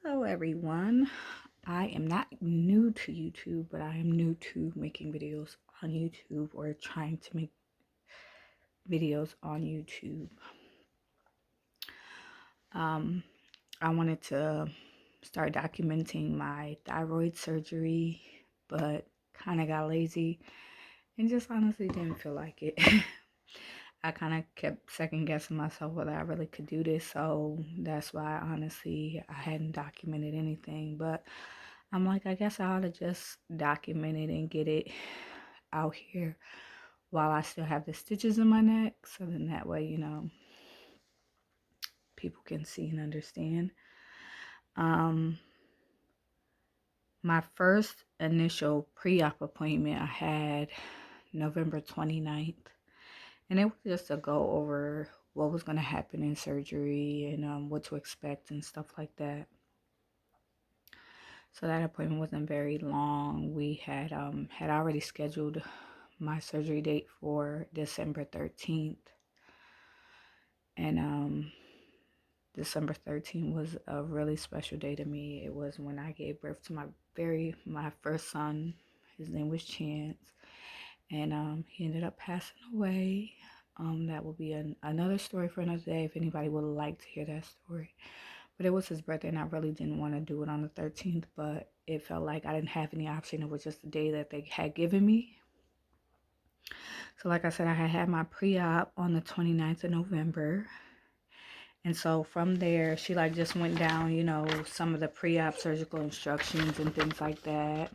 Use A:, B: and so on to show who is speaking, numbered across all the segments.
A: Hello, everyone. I am not new to YouTube, but I am new to making videos on YouTube or trying to make videos on YouTube. I wanted to start documenting my thyroid surgery, but kind of got lazy and just honestly didn't feel like it. I kind of kept second guessing myself whether I really could do this, so that's why honestly I hadn't documented anything. But I'm like, I guess I ought to just document it and get it out here while I still have the stitches in my neck, so then that way, people can see and understand. My first initial pre-op appointment I had November 29th. And it was just to go over what was going to happen in surgery and what to expect and stuff like that. So that appointment wasn't very long. We had already scheduled my surgery date for December 13th. And December 13th was a really special day to me. It was when I gave birth to my first son. His name was Chance. And he ended up passing away. That will be another story for another day if anybody would like to hear that story. But it was his birthday, and I really didn't want to do it on the 13th, but it felt like I didn't have any option. It was just the day that they had given me. So like I said, I had my pre-op on the 29th of November. And so from there, she just went down, some of the pre-op surgical instructions and things like that.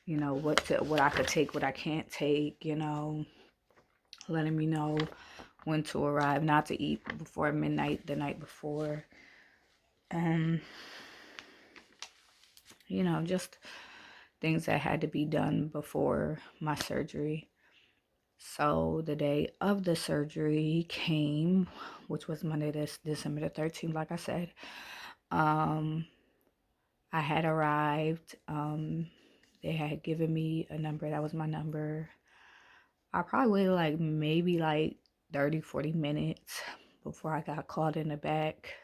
A: What I could take, what I can't take, letting me know when to arrive, not to eat before midnight the night before. Just things that had to be done before my surgery. So the day of the surgery came, which was Monday, December the 13th, like I said. I had arrived. They had given me a number. That was my number. I probably waited maybe 30, 40 minutes before I got called in the back.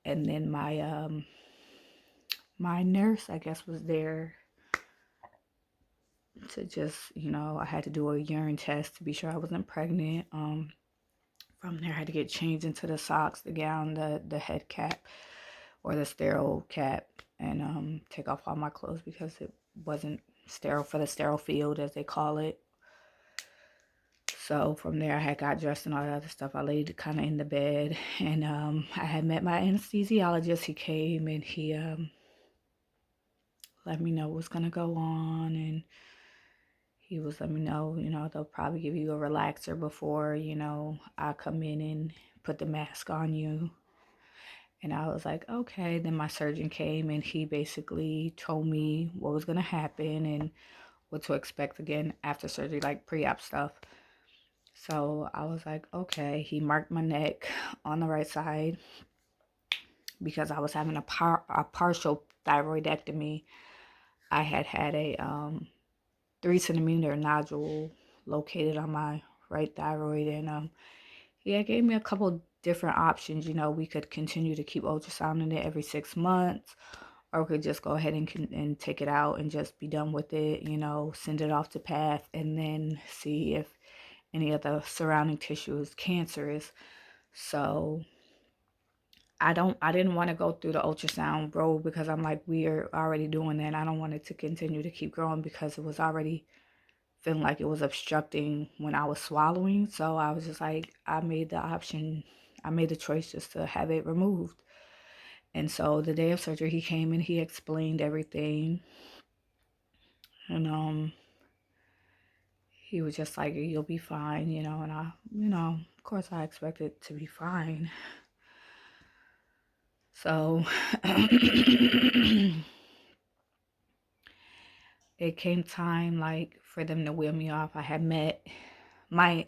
A: And then my nurse, I guess, was there to just, I had to do a urine test to be sure I wasn't pregnant. From there, I had to get changed into the socks, the gown, the head cap, or the sterile cap, and take off all my clothes because it wasn't sterile for the sterile field, as they call it. So from there, I had got dressed and all that other stuff. I laid kind of in the bed, and I had met my anesthesiologist. He came and he let me know what was gonna go on, and he was letting me know, they'll probably give you a relaxer before, I come in and put the mask on you. And I was like, okay. Then my surgeon came and he basically told me what was gonna happen and what to expect again after surgery, like pre-op stuff. So I was like, okay. He marked my neck on the right side because I was having a partial thyroidectomy. I had a 3 centimeter nodule located on my right thyroid, and he gave me a couple different options. We could continue to keep ultrasounding it every 6 months, or we could just go ahead and take it out and just be done with it, send it off to path and then see if any of the surrounding tissue is cancerous. So I didn't want to go through the ultrasound road because I'm like, we are already doing that. I don't want it to continue to keep growing because it was already feeling like it was obstructing when I was swallowing. So I was just like, I made the choice just to have it removed. And so the day of surgery, he came and he explained everything. And he was just like, you'll be fine, and I, of course I expected to be fine. So it came time for them to wheel me off. I had met my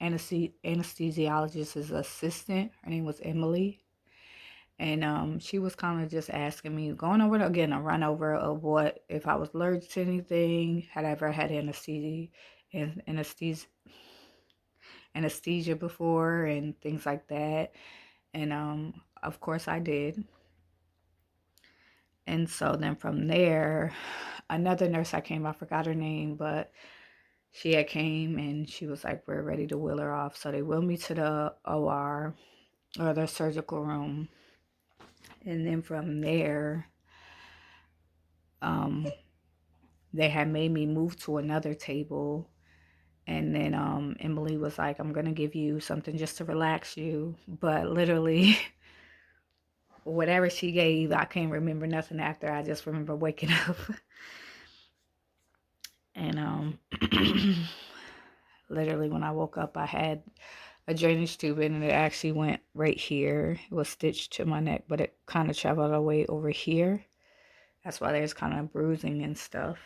A: anesthesiologist's assistant. Her name was Emily. And she was kind of just asking me, going over again, a run over of what, if I was allergic to anything, had I ever had anesthesia before, and things like that. And of course I did. And so then from there, another nurse I came, I forgot her name, but she had came and she was like, we're ready to wheel her off. So they wheeled me to the OR, or the surgical room. And then from there, um, they had made me move to another table. And then Emily was like, I'm going to give you something just to relax you. But literally, whatever she gave, I can't remember nothing after. I just remember waking up. And literally, when I woke up, I had a drainage tube in, and it actually went right here. It was stitched to my neck, but it kind of traveled away over here. That's why there's kind of bruising and stuff.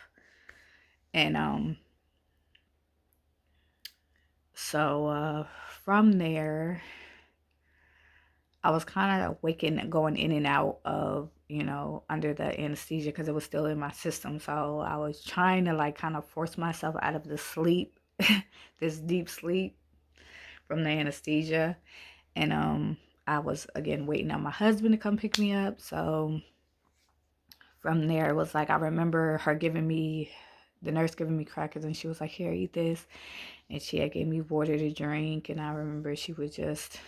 A: And so from there, I was kind of waking, going in and out of, under the anesthesia because it was still in my system. So I was trying to like kind of force myself out of the sleep, this deep sleep from the anesthesia. And I was again waiting on my husband to come pick me up. So from there, it was like, I remember her the nurse giving me crackers, and she was like, here, eat this. And she had gave me water to drink. And I remember she was just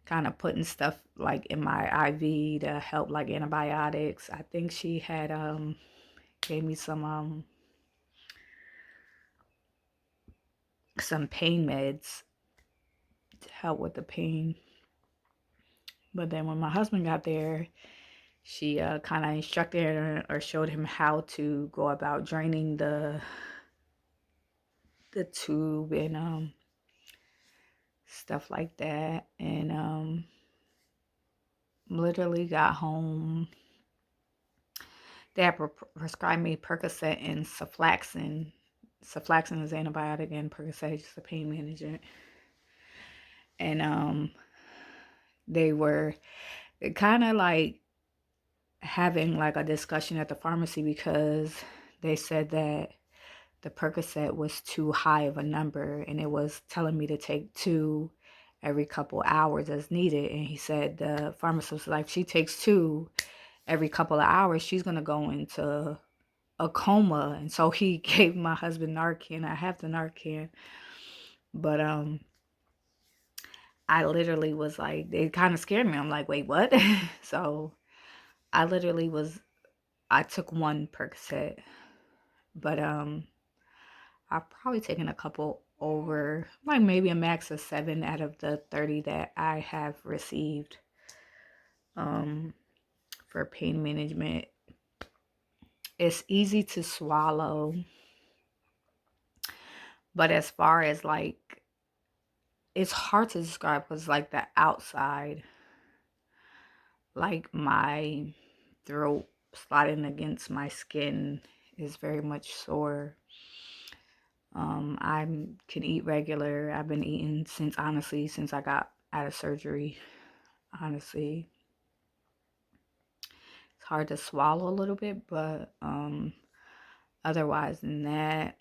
A: kind of putting stuff like in my IV to help, like antibiotics. I think she had gave me some pain meds to help with the pain. But then when my husband got there, she kind of instructed her or showed him how to go about draining the tube and stuff like that. And literally got home. They had prescribed me Percocet and Sulflaxin. Sulflaxin is antibiotic, and Percocet is just a pain management. And they were kind of like having like a discussion at the pharmacy because they said that the Percocet was too high of a number, and it was telling me to take 2 every couple hours as needed. And he said, the pharmacist was like, she takes 2 every couple of hours, she's gonna go into a coma. And so he gave my husband Narcan. I have the Narcan, but I literally was like, it kind of scared me. I'm like, wait, what? So I literally I took 1 Percocet, but I've probably taken a couple over, like maybe a max of 7 out of the 30 that I have received for pain management. It's easy to swallow, but as far as like, it's hard to describe because like the outside, like my throat sliding against my skin is very much sore. I can eat regular. I've been eating since I got out of surgery. Honestly, it's hard to swallow a little bit, but otherwise than that,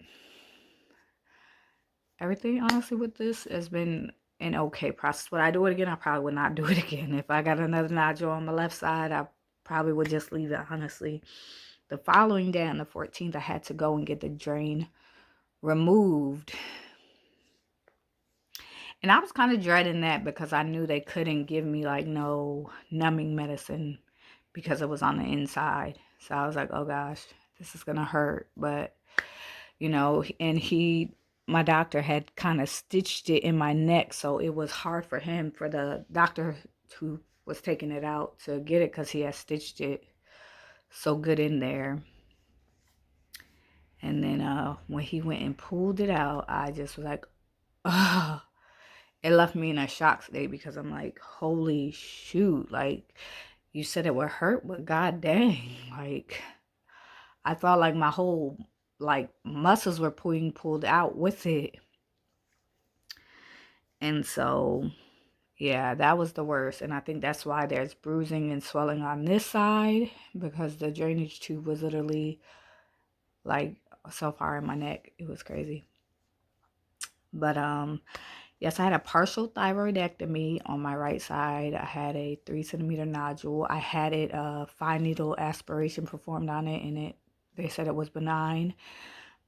A: everything honestly with this has been an okay process. Would I do it again? I probably would not do it again. If I got another nodule on my left side, I probably would just leave it, honestly. The following day on the 14th, I had to go and get the drain removed. And I was kind of dreading that because I knew they couldn't give me like no numbing medicine because it was on the inside. So I was like, oh gosh, this is gonna hurt. But and my doctor had kind of stitched it in my neck, so it was hard for the doctor who was taking it out to get it because he had stitched it so good in there. And then when he went and pulled it out, I just was like, oh, it left me in a shock state because I'm like, holy shoot, like you said it would hurt, but god dang, like I thought like my whole like muscles were being pulled out with it. And so yeah, that was the worst. And I think that's why there's bruising and swelling on this side, because the drainage tube was literally like so far in my neck. It was crazy. But Yes, I had a partial thyroidectomy on my right side. I had a 3 centimeter nodule. I had it fine needle aspiration performed on it, and they said it was benign,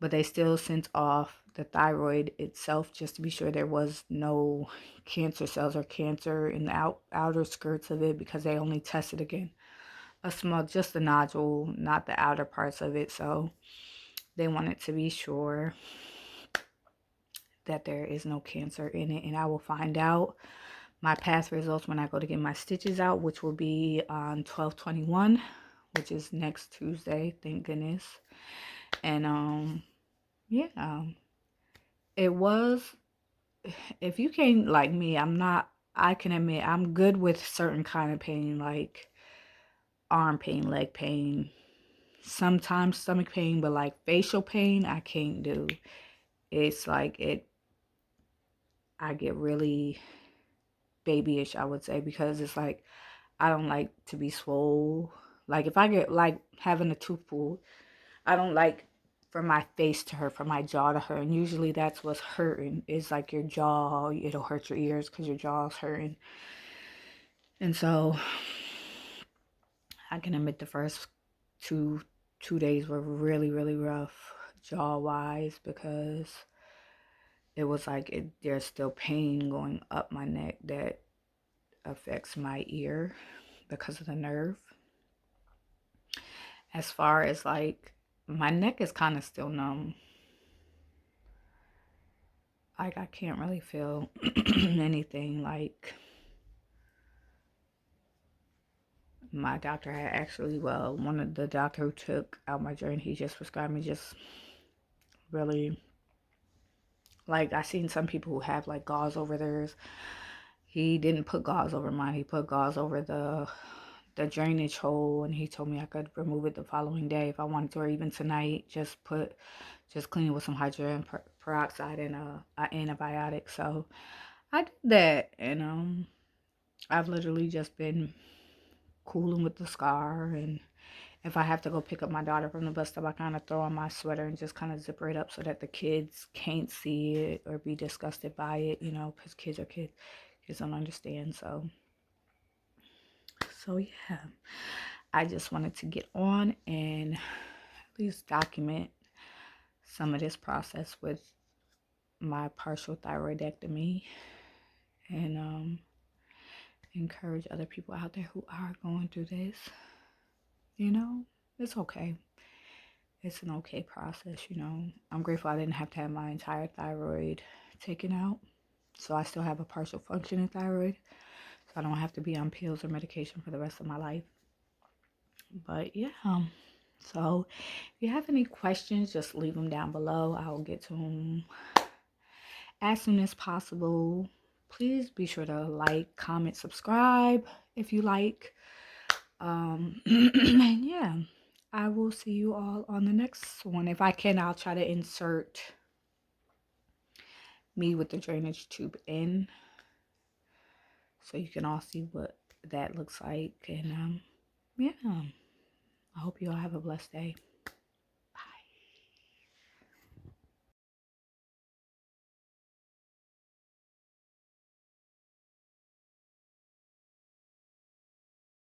A: but they still sent off the thyroid itself just to be sure there was no cancer cells or cancer in the outer skirts of it, because they only tested again just the nodule, not the outer parts of it. So they wanted to be sure that there is no cancer in it, and I will find out my past results when I go to get my stitches out, which will be on 12/21, which is next Tuesday, thank goodness. And yeah, it was, if you can't like me, I can admit I'm good with certain kind of pain, like arm pain, leg pain, sometimes stomach pain, but like facial pain I can't do. It's like I get really babyish, I would say, because it's like I don't like to be swole. Like if I get like having a tooth pulled, I don't like for my face to hurt, for my jaw to hurt. And usually that's what's hurting, is like your jaw. It'll hurt your ears because your jaw's hurting. And so I can admit the first two days were really, really rough jaw wise, because it was like there's still pain going up my neck that affects my ear because of the nerve. As far as like my neck is kind of still numb. Like I can't really feel anything. Like my doctor had actually, well, one of the doctor who took out my joint, he just prescribed me just really, like I seen some people who have like gauze over theirs. He didn't put gauze over mine. He put gauze over the drainage hole, and he told me I could remove it the following day if I wanted to, or even tonight. Just clean it with some hydrogen peroxide and an antibiotic. So I did that, and I've literally just been cooling with the scar. And if I have to go pick up my daughter from the bus stop, I kind of throw on my sweater and just kind of zipper it up so that the kids can't see it or be disgusted by it, because kids are kids. Kids don't understand. So yeah, I just wanted to get on and at least document some of this process with my partial thyroidectomy, and encourage other people out there who are going through this. It's okay. It's an okay process. I'm grateful I didn't have to have my entire thyroid taken out, so I still have a partial functioning thyroid, so I don't have to be on pills or medication for the rest of my life. But yeah, so if you have any questions, just leave them down below. I'll get to them as soon as possible. Please be sure to like, comment, subscribe if you like. And yeah, I will see you all on the next one. If I can, I'll try to insert me with the drainage tube in, so you can all see what that looks like. And yeah, I hope you all have a blessed day.